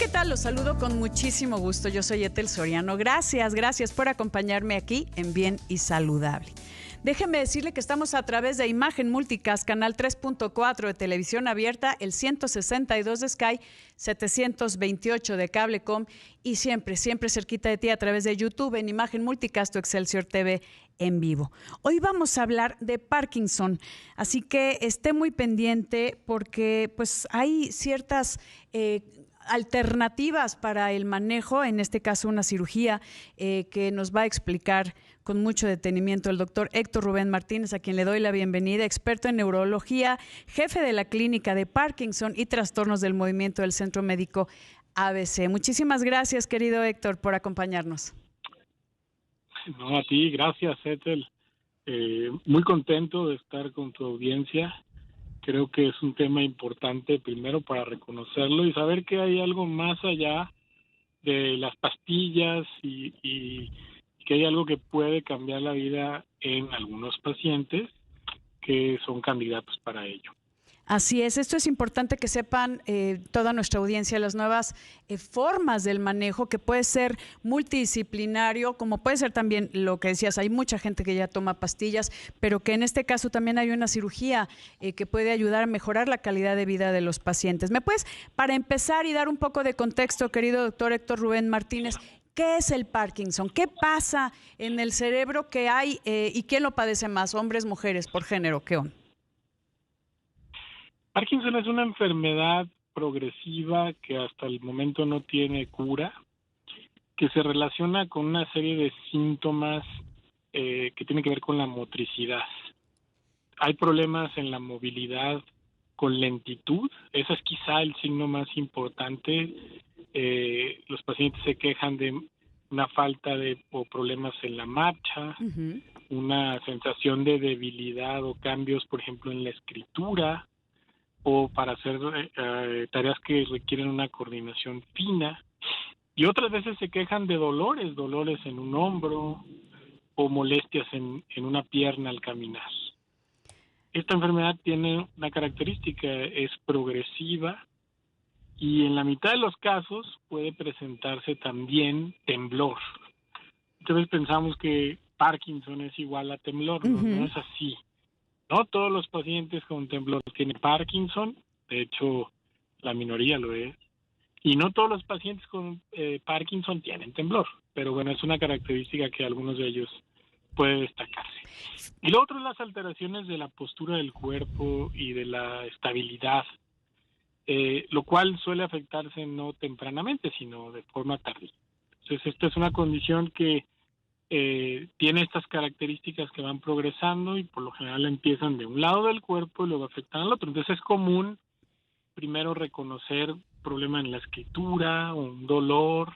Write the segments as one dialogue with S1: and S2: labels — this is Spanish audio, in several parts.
S1: ¿qué tal? Los saludo con muchísimo gusto. Yo soy Ethel Soriano. Gracias por acompañarme aquí en Bien y Saludable. Déjenme decirle que estamos a través de Imagen Multicast, canal 3.4 de televisión abierta, el 162 de Sky, 728 de Cablecom y siempre cerquita de ti a través de YouTube en Imagen Multicast o Excelsior TV en vivo. Hoy vamos a hablar de Parkinson, así que esté muy pendiente porque pues hay ciertas alternativas para el manejo, en este caso una cirugía que nos va a explicar con mucho detenimiento el doctor Héctor Rubén Martínez, a quien le doy la bienvenida, experto en neurología, jefe de la clínica de Parkinson y trastornos del movimiento del Centro Médico ABC. Muchísimas gracias, querido Héctor, por acompañarnos.
S2: No, a ti, gracias, Ethel. Muy contento de estar con tu audiencia. Creo que es un tema importante, primero, para reconocerlo y saber que hay algo más allá de las pastillas y que hay algo que puede cambiar la vida en algunos pacientes que son candidatos para ello.
S1: Así es, esto es importante que sepan toda nuestra audiencia, las nuevas formas del manejo, que puede ser multidisciplinario, como puede ser también lo que decías, hay mucha gente que ya toma pastillas, pero que en este caso también hay una cirugía que puede ayudar a mejorar la calidad de vida de los pacientes. ¿Me puedes, para empezar y dar un poco de contexto, querido doctor Héctor Rubén Martínez, qué es el Parkinson? ¿Qué pasa en el cerebro que hay y quién lo padece más, hombres, mujeres, por género? ¿Qué onda?
S2: Parkinson es una enfermedad progresiva que hasta el momento no tiene cura, que se relaciona con una serie de síntomas que tienen que ver con la motricidad. Hay problemas en la movilidad con lentitud, ese es quizá el signo más importante. Los pacientes se quejan de una falta o problemas en la marcha, una sensación de debilidad o cambios, por ejemplo, en la escritura, o para hacer tareas que requieren una coordinación fina, y otras veces se quejan de dolores en un hombro o molestias en una pierna al caminar. Esta enfermedad tiene una característica, es progresiva y en la mitad de los casos puede presentarse también temblor. Entonces pensamos que Parkinson es igual a temblor, no es así. No todos los pacientes con temblor tienen Parkinson, de hecho la minoría lo es, y no todos los pacientes con Parkinson tienen temblor, pero bueno, es una característica que algunos de ellos puede destacarse. Y lo otro es las alteraciones de la postura del cuerpo y de la estabilidad, lo cual suele afectarse no tempranamente, sino de forma tardía. Entonces esta es una condición que tiene estas características que van progresando y por lo general empiezan de un lado del cuerpo y luego afectan al otro. Entonces es común primero reconocer problema en la escritura o un dolor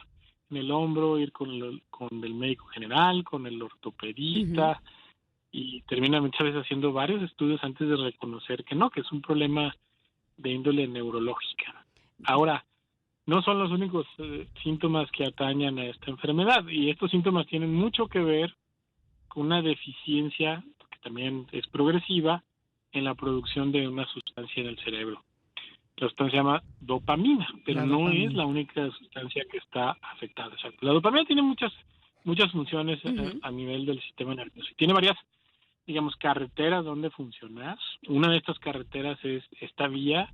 S2: en el hombro, ir con el médico general, con el ortopedista y termina muchas veces haciendo varios estudios antes de reconocer que no, que es un problema de índole neurológica. Ahora, no son los únicos síntomas que atañan a esta enfermedad y estos síntomas tienen mucho que ver con una deficiencia, que también es progresiva, en la producción de una sustancia en el cerebro. La sustancia se llama dopamina, pero no es la única sustancia que está afectada. Exacto. La dopamina tiene muchas funciones a nivel del sistema nervioso. Tiene varias, digamos, carreteras donde funcionar. Una de estas carreteras es esta vía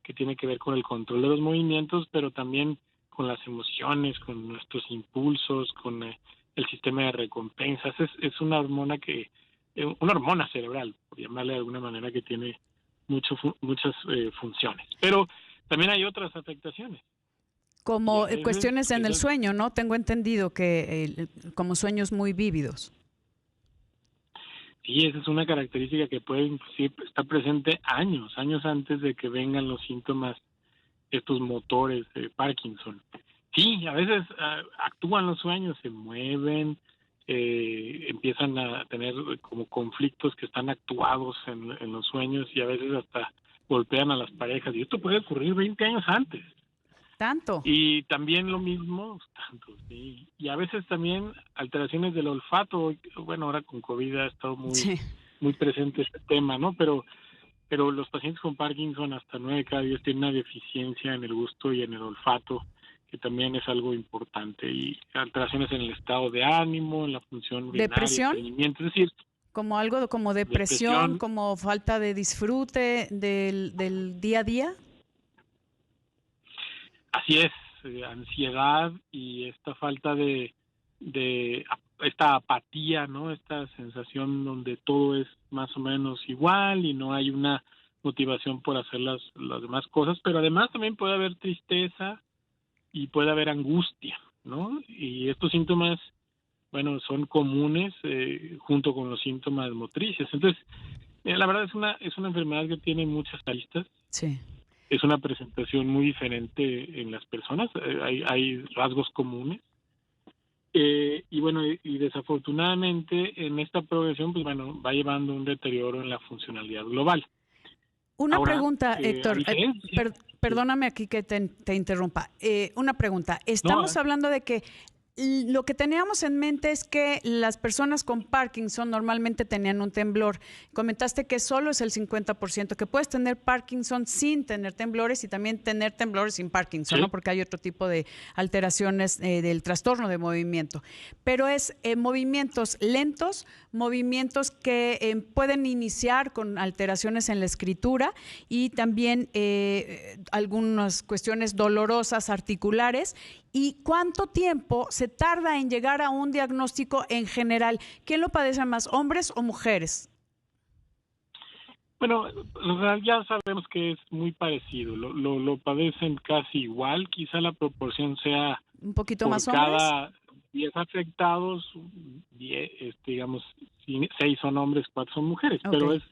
S2: que tiene que ver con el control de los movimientos, pero también con las emociones, con nuestros impulsos, con el sistema de recompensas. Es una hormona una hormona cerebral, por llamarle de alguna manera, que tiene muchas funciones. Pero también hay otras afectaciones.
S1: Como cuestiones en el sueño, ¿no? Tengo entendido que como sueños muy vívidos.
S2: Sí, esa es una característica que puede inclusive estar presente años antes de que vengan los síntomas, estos motores de Parkinson. Sí, a veces actúan los sueños, se mueven, empiezan a tener como conflictos que están actuados en los sueños y a veces hasta golpean a las parejas. Y esto puede ocurrir 20 años antes.
S1: ¿Tanto?
S2: Y también lo mismo, sí. Y a veces también alteraciones del olfato. Bueno, ahora con COVID ha estado muy presente este tema, ¿no? Pero los pacientes con Parkinson, hasta 9 de cada 10 tienen una deficiencia en el gusto y en el olfato, que también es algo importante, y alteraciones en el estado de ánimo, en la función urinaria,
S1: ¿Depresión?
S2: estreñimiento, es decir,
S1: ¿Como algo como depresión, como falta de disfrute del día a día?
S2: así es, ansiedad y esta falta de esta apatía, ¿no? Esta sensación donde todo es más o menos igual y no hay una motivación por hacer las demás cosas, pero además también puede haber tristeza y puede haber angustia, ¿no? Y estos síntomas, bueno, son comunes junto con los síntomas motrices. Entonces, la verdad es una enfermedad que tiene muchas aristas.
S1: Sí.
S2: Es una presentación muy diferente en las personas. Hay rasgos comunes. Y bueno, y desafortunadamente en esta progresión, pues bueno, va llevando un deterioro en la funcionalidad global.
S1: Una
S2: Ahora,
S1: pregunta,
S2: a
S1: Héctor,
S2: diferencia,
S1: perdóname aquí que te interrumpa. Una pregunta.
S2: no,
S1: Estamos hablando de que lo que teníamos en mente es que las personas con Parkinson normalmente tenían un temblor. Comentaste que solo es el 50%, que puedes tener Parkinson sin tener temblores y también tener temblores sin Parkinson,
S2: sí,
S1: ¿no? Porque hay otro tipo de alteraciones del trastorno de movimiento. Pero es movimientos lentos, movimientos que pueden iniciar con alteraciones en la escritura y también algunas cuestiones dolorosas articulares. ¿Y cuánto tiempo se tarda en llegar a un diagnóstico en general? ¿Quién lo padece más, hombres o mujeres?
S2: bueno, en realidad ya sabemos que es muy parecido, lo padecen casi igual, quizá la proporción sea
S1: ¿Un poquito
S2: por
S1: más hombres?
S2: cada 10 afectados, 10, digamos, 6 son hombres, 4 son mujeres, pero
S1: Ok,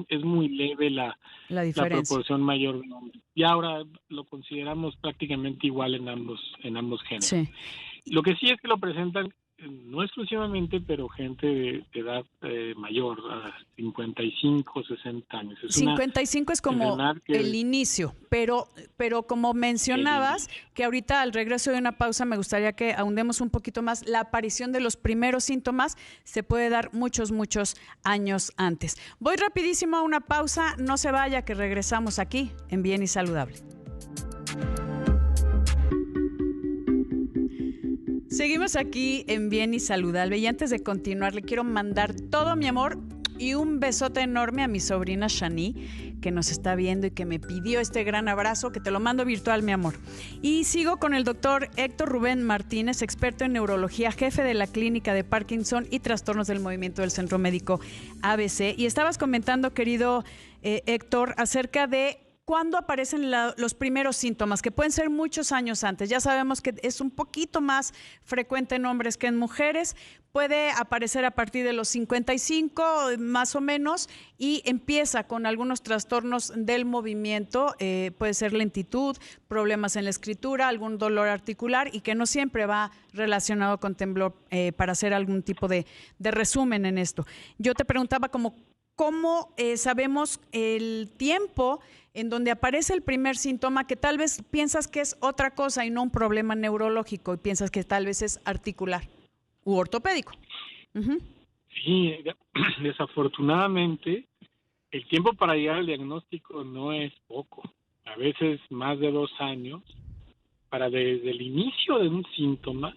S2: es muy leve
S1: la
S2: la
S1: diferencia.
S2: proporción mayor de hombres. Y ahora lo consideramos prácticamente igual en ambos géneros.
S1: Sí.
S2: Lo que sí es que lo presentan, no exclusivamente, pero gente de edad mayor, a 55, 60 años. Es una
S1: 55 es como
S2: enfermedad
S1: el
S2: que
S1: inicio, pero como
S2: el
S1: mencionabas,
S2: inicio.
S1: que ahorita al regreso de una pausa me gustaría que ahondemos un poquito más, la aparición de los primeros síntomas se puede dar muchos años antes. Voy rapidísimo a una pausa, no se vaya que regresamos aquí en Bien y Saludable. Seguimos aquí en Bien y Saludable y antes de continuar le quiero mandar todo mi amor y un besote enorme a mi sobrina Shani, que nos está viendo y que me pidió este gran abrazo, que te lo mando virtual, mi amor. Y sigo con el doctor Héctor Rubén Martínez, experto en neurología, jefe de la clínica de Parkinson y trastornos del movimiento del Centro Médico ABC. Y estabas comentando, querido Héctor, acerca de ¿cuándo aparecen los primeros síntomas? Que pueden ser muchos años antes. Ya sabemos que es un poquito más frecuente en hombres que en mujeres. Puede aparecer a partir de los 55 más o menos y empieza con algunos trastornos del movimiento. Puede ser lentitud, problemas en la escritura, algún dolor articular y que no siempre va relacionado con temblor, para hacer algún tipo de resumen en esto. Yo te preguntaba ¿cómo sabemos el tiempo en donde aparece el primer síntoma que tal vez piensas que es otra cosa y no un problema neurológico y piensas que tal vez es articular u ortopédico? Uh-huh.
S2: Sí, desafortunadamente el tiempo para llegar al diagnóstico no es poco. A veces más de 2 años para desde el inicio de un síntoma,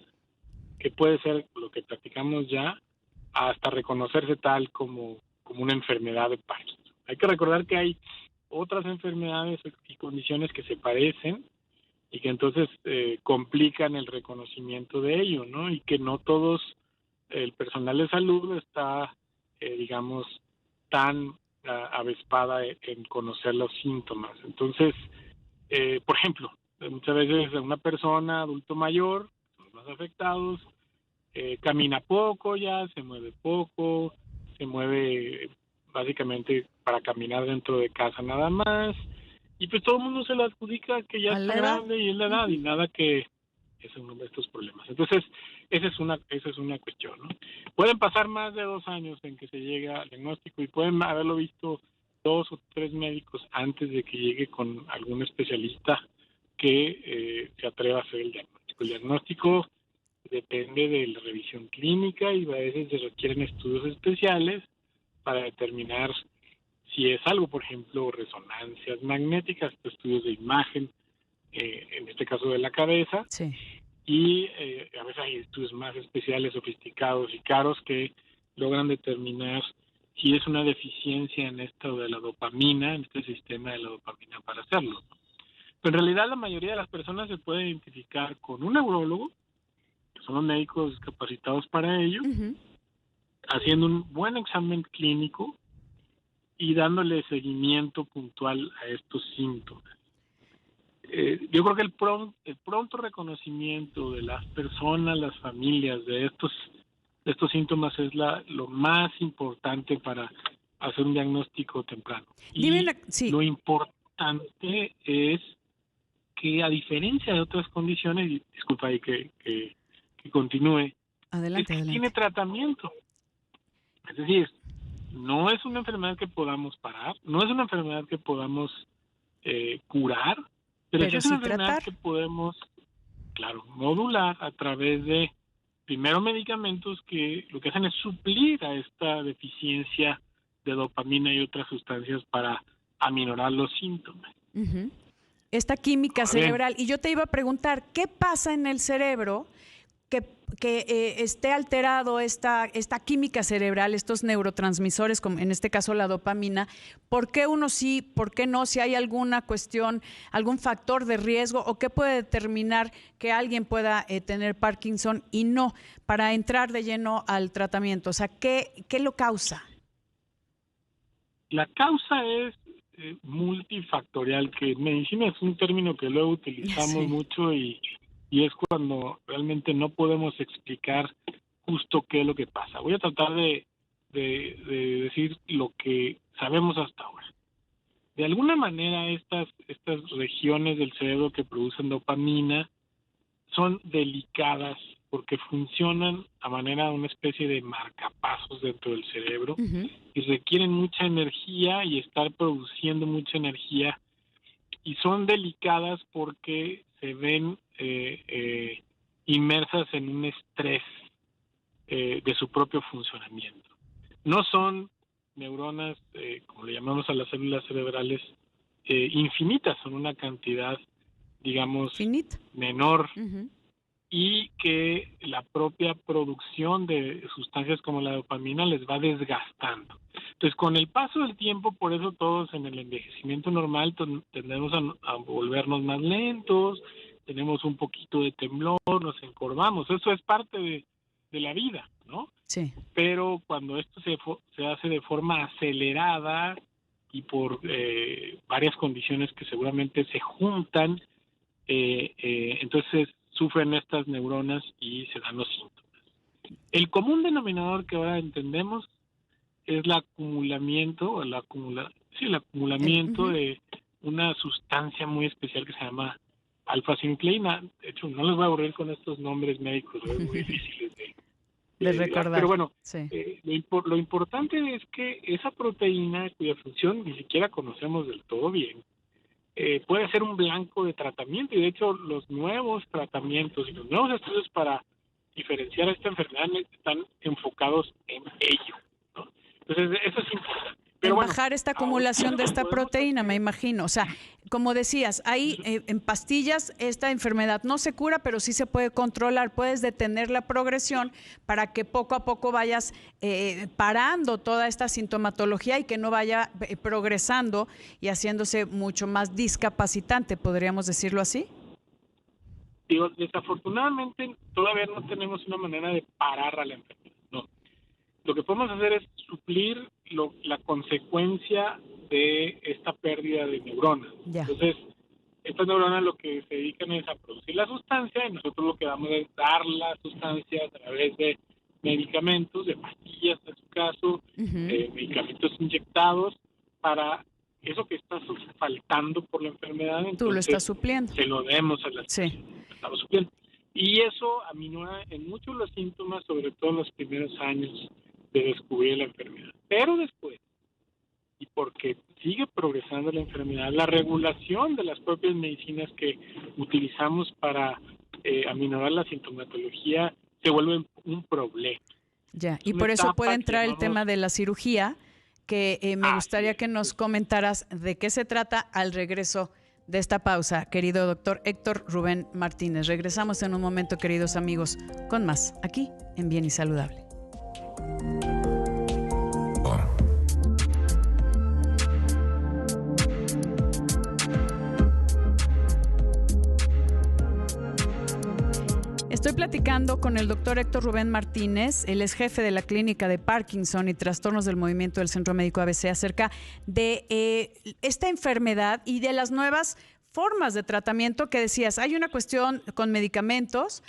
S2: que puede ser lo que platicamos ya, hasta reconocerse tal como una enfermedad de Parkinson. Hay que recordar que hay otras enfermedades y condiciones que se parecen y que entonces complican el reconocimiento de ello, ¿no? Y que no todos el personal de salud está, digamos, tan avespada en conocer los síntomas. Entonces, por ejemplo, muchas veces una persona adulto mayor, los más afectados, camina poco ya, se mueve poco, se mueve básicamente para caminar dentro de casa nada más, y pues todo el mundo se le adjudica que ya
S1: ¿A
S2: está
S1: la edad?
S2: grande y es la edad, y nada que es uno de estos problemas. Entonces, esa es una cuestión, ¿no? Pueden pasar más de 2 años en que se llegue al diagnóstico y pueden haberlo visto 2 o 3 médicos antes de que llegue con algún especialista que se atreva a hacer el diagnóstico. El diagnóstico depende de la revisión clínica y a veces se requieren estudios especiales para determinar si es algo, por ejemplo, resonancias magnéticas, estudios de imagen en este caso de la cabeza,
S1: Sí.
S2: y a veces hay estudios más especiales, sofisticados y caros que logran determinar si es una deficiencia en esto de la dopamina, en este sistema de la dopamina para hacerlo. Pero en realidad la mayoría de las personas se puede identificar con un neurólogo, que son los médicos capacitados para ello,
S1: Uh-huh.
S2: haciendo un buen examen clínico y dándole seguimiento puntual a estos síntomas. Yo creo que el pronto reconocimiento de las personas, las familias, de estos síntomas es lo más importante para hacer un diagnóstico temprano. Y
S1: Sí.
S2: lo importante es que, a diferencia de otras condiciones, y disculpa ahí que continúe,
S1: Adelante.
S2: tiene tratamiento. Es decir, no es una enfermedad que podamos parar, no es una enfermedad que podamos curar, pero sí es una enfermedad
S1: tratar.
S2: que podemos, claro, modular a través de, primero, medicamentos que lo que hacen es suplir a esta deficiencia de dopamina y otras sustancias para aminorar los síntomas.
S1: Uh-huh. Esta química cerebral. Y yo te iba a preguntar, ¿qué pasa en el cerebro que esté alterado esta química cerebral, estos neurotransmisores, como en este caso la dopamina? ¿Por qué uno sí, por qué no? Si hay alguna cuestión, algún factor de riesgo, o qué puede determinar que alguien pueda tener Parkinson y no, para entrar de lleno al tratamiento. O sea, ¿qué lo causa?
S2: La causa es multifactorial, que en medicina es un término que luego utilizamos mucho y es cuando realmente no podemos explicar justo qué es lo que pasa. Voy a tratar de decir lo que sabemos hasta ahora. De alguna manera estas regiones del cerebro que producen dopamina son delicadas porque funcionan a manera de una especie de marcapasos dentro del cerebro. Uh-huh. Y requieren mucha energía y estar produciendo mucha energía, y son delicadas porque se ven inmersas en un estrés de su propio funcionamiento. No son neuronas, como le llamamos a las células cerebrales, infinitas, son una cantidad, digamos, finita, menor, uh-huh, y que la propia producción de sustancias como la dopamina les va desgastando. Entonces, con el paso del tiempo, por eso todos en el envejecimiento normal tendemos a volvernos más lentos, tenemos un poquito de temblor, nos encorvamos. Eso es parte de la vida, ¿no?
S1: Sí.
S2: Pero cuando esto se hace de forma acelerada y por varias condiciones que seguramente se juntan, entonces sufren estas neuronas y se dan los síntomas. El común denominador que ahora entendemos es el acumulamiento uh-huh, de una sustancia muy especial que se llama alfa-sinucleína. De hecho, no les voy a aburrir con estos nombres médicos, es muy difíciles
S1: de recordar.
S2: Pero bueno,
S1: sí,
S2: lo importante es que esa proteína, cuya función ni siquiera conocemos del todo bien, puede ser un blanco de tratamiento, y de hecho los nuevos tratamientos y los nuevos estudios para diferenciar esta enfermedad están enfocados en ello, ¿no? Entonces eso es importante.
S1: Pero bajar esta acumulación de esta proteína, me imagino. O sea, como decías, ahí en pastillas esta enfermedad no se cura, pero sí se puede controlar. Puedes detener la progresión para que poco a poco vayas parando toda esta sintomatología y que no vaya progresando y haciéndose mucho más discapacitante, ¿podríamos decirlo así?
S2: Digo, desafortunadamente todavía no tenemos una manera de parar a la enfermedad, no. Lo que podemos hacer es suplir la consecuencia de esta pérdida de neuronas. Yeah. Entonces, estas neuronas lo que se dedican es a producir la sustancia, y nosotros lo que damos es dar la sustancia a través de medicamentos, de pastillas en su caso, uh-huh, medicamentos inyectados, para eso que está faltando por la enfermedad. Entonces,
S1: tú lo estás supliendo.
S2: Se lo demos a las personas. Lo estamos supliendo. Y eso aminora en mucho los síntomas, sobre todo en los primeros años de descubrir la enfermedad. Pero después, y porque sigue progresando la enfermedad, la regulación de las propias medicinas que utilizamos para aminorar la sintomatología se vuelve un problema.
S1: Ya, y por eso puede entrar el tema de la cirugía, que me gustaría que nos comentaras de qué se trata al regreso de esta pausa, querido doctor Héctor Rubén Martínez. Regresamos en un momento, queridos amigos, con más aquí en Bien y Saludable. Estoy platicando con el doctor Héctor Rubén Martínez, él es jefe de la Clínica de Parkinson y Trastornos del Movimiento del Centro Médico ABC, acerca de esta enfermedad y de las nuevas formas de tratamiento que decías. Hay una cuestión con medicamentos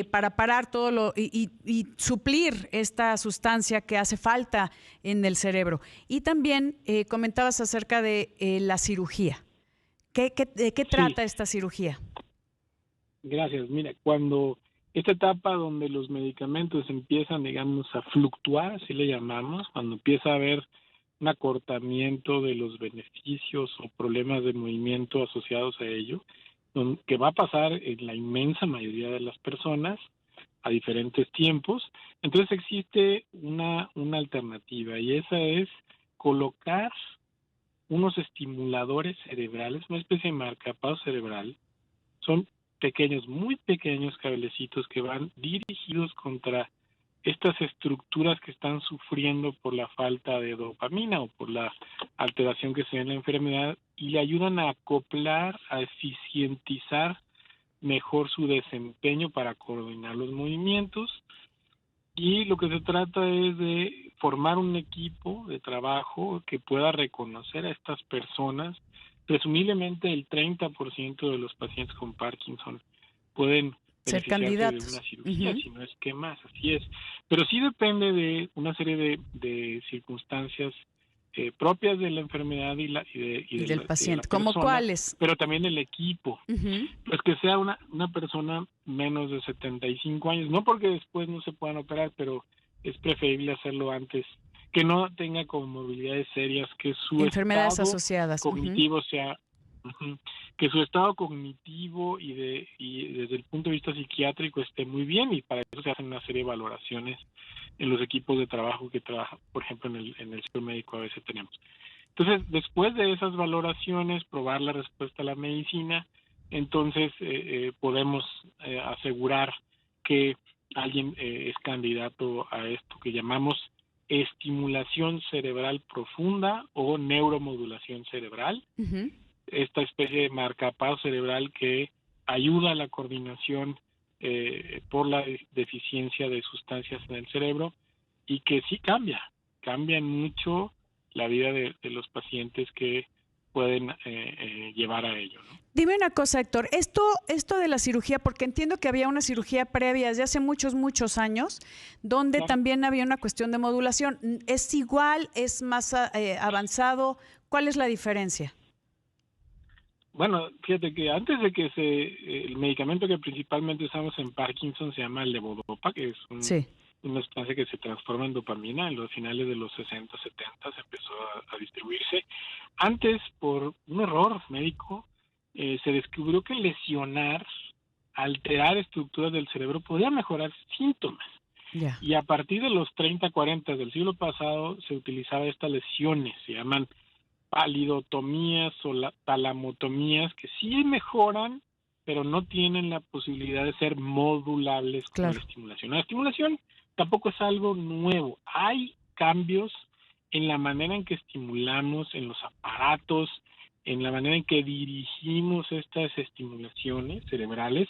S1: para parar todo y suplir esta sustancia que hace falta en el cerebro. Y también comentabas acerca de la cirugía. ¿De qué trata esta cirugía?
S2: Gracias. Mira, cuando esta etapa donde los medicamentos empiezan, digamos, a fluctuar, así le llamamos, cuando empieza a haber un acortamiento de los beneficios o problemas de movimiento asociados a ello, que va a pasar en la inmensa mayoría de las personas a diferentes tiempos. Entonces existe una alternativa, y esa es colocar unos estimuladores cerebrales, una especie de marcapaso cerebral. Son pequeños, muy pequeños cablecitos que van dirigidos contra estas estructuras que están sufriendo por la falta de dopamina o por la alteración que se da en la enfermedad, y le ayudan a acoplar, a eficientizar mejor su desempeño para coordinar los movimientos. Y lo que se trata es de formar un equipo de trabajo que pueda reconocer a estas personas. Presumiblemente el 30% de los pacientes con Parkinson pueden
S1: ser
S2: candidatos
S1: candidatos
S2: de una cirugía, si no es que más, así es. Pero sí depende de una serie de circunstancias propias de la enfermedad y
S1: del paciente.
S2: De la
S1: ¿Cómo
S2: persona,
S1: cuáles?
S2: pero también el equipo. Pues que sea una persona menos de 75 años, no porque después no se puedan operar, pero es preferible hacerlo antes, que no tenga comorbilidades serias, que su
S1: enfermedades
S2: estado
S1: asociadas
S2: cognitivo sea, que su estado cognitivo y desde el punto de vista psiquiátrico esté muy bien, y para eso se hacen una serie de valoraciones en los equipos de trabajo que trabajan, por ejemplo, en el centro médico a veces tenemos. Entonces, después de esas valoraciones, probar la respuesta a la medicina, entonces podemos asegurar que alguien es candidato a esto que llamamos estimulación cerebral profunda o neuromodulación cerebral. Esta especie de marcapaso cerebral que ayuda a la coordinación por la deficiencia de sustancias en el cerebro, y que sí cambian mucho la vida de los pacientes que pueden llevar a ello, ¿no?
S1: Dime una cosa, Héctor, esto de la cirugía, porque entiendo que había una cirugía previa desde hace muchos años, donde también había una cuestión de modulación. ¿Es igual? ¿Es más avanzado? ¿Cuál es la diferencia?
S2: Bueno, fíjate que antes de que el medicamento que principalmente usamos en Parkinson se llama levodopa, que es una sustancia que se transforma en dopamina. En los finales de los 60, 70 se empezó a distribuirse. Antes, por un error médico, se descubrió que lesionar, alterar estructuras del cerebro podía mejorar síntomas. Y a partir de los 30, 40 del siglo pasado se utilizaba estas lesiones, se llaman palidotomías o talamotomías, que sí mejoran, pero no tienen la posibilidad de ser modulables con la estimulación. La estimulación tampoco es algo nuevo. Hay cambios en la manera en que estimulamos, en los aparatos, en la manera en que dirigimos estas estimulaciones cerebrales,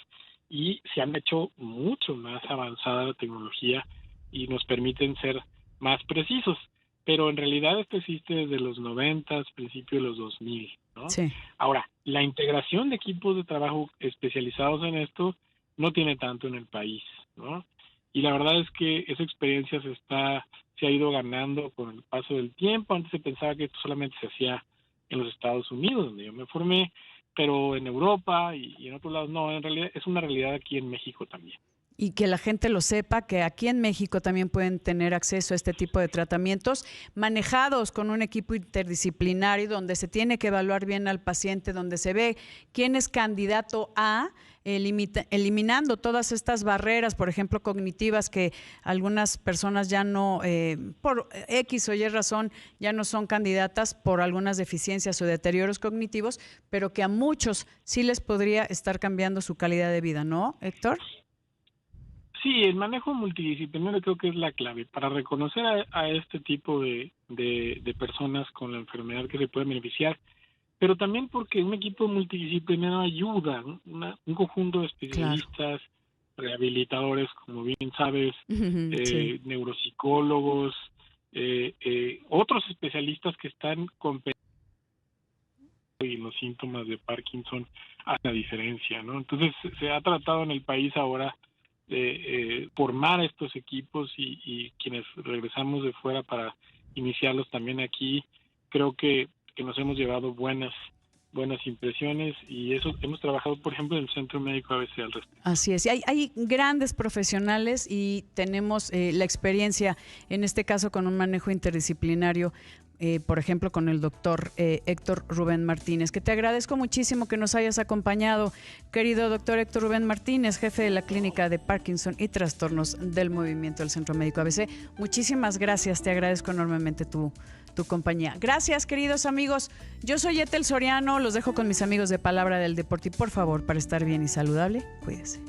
S2: y se han hecho mucho más avanzada la tecnología y nos permiten ser más precisos. Pero en realidad esto existe desde los 90, principios de los 2000, ¿no?
S1: Sí.
S2: Ahora, la integración de equipos de trabajo especializados en esto no tiene tanto en el país, ¿no? Y la verdad es que esa experiencia se ha ido ganando con el paso del tiempo. Antes se pensaba que esto solamente se hacía en los Estados Unidos, donde yo me formé, pero en Europa y en otros lados no. En realidad es una realidad aquí en México también.
S1: Y que la gente lo sepa, que aquí en México también pueden tener acceso a este tipo de tratamientos manejados con un equipo interdisciplinario donde se tiene que evaluar bien al paciente, donde se ve quién es candidato a, eliminando todas estas barreras, por ejemplo, cognitivas, que algunas personas ya no, por X o Y razón, ya no son candidatas por algunas deficiencias o deterioros cognitivos, pero que a muchos sí les podría estar cambiando su calidad de vida, ¿no, Héctor?
S2: Sí, el manejo multidisciplinario creo que es la clave para reconocer a este tipo de personas con la enfermedad que se pueden beneficiar, pero también porque un equipo multidisciplinario ayuda, ¿no? Un conjunto de especialistas, rehabilitadores, como bien sabes,
S1: Sí.
S2: neuropsicólogos, otros especialistas que están con y los síntomas de Parkinson hacen la diferencia, ¿no? Entonces se ha tratado en el país ahora de formar estos equipos y quienes regresamos de fuera para iniciarlos también aquí, creo que nos hemos llevado buenas impresiones y eso hemos trabajado, por ejemplo, en el Centro Médico ABC al respecto.
S1: Así es, y hay grandes profesionales y tenemos la experiencia, en este caso con un manejo interdisciplinario, por ejemplo, con el doctor Héctor Rubén Martínez, que te agradezco muchísimo que nos hayas acompañado, querido doctor Héctor Rubén Martínez, jefe de la Clínica de Parkinson y Trastornos del Movimiento del Centro Médico ABC. Muchísimas gracias, te agradezco enormemente tu compañía. Gracias, queridos amigos. Yo soy Ethel Soriano, los dejo con mis amigos de Palabra del Deporte y por favor, para estar bien y saludable, cuídese.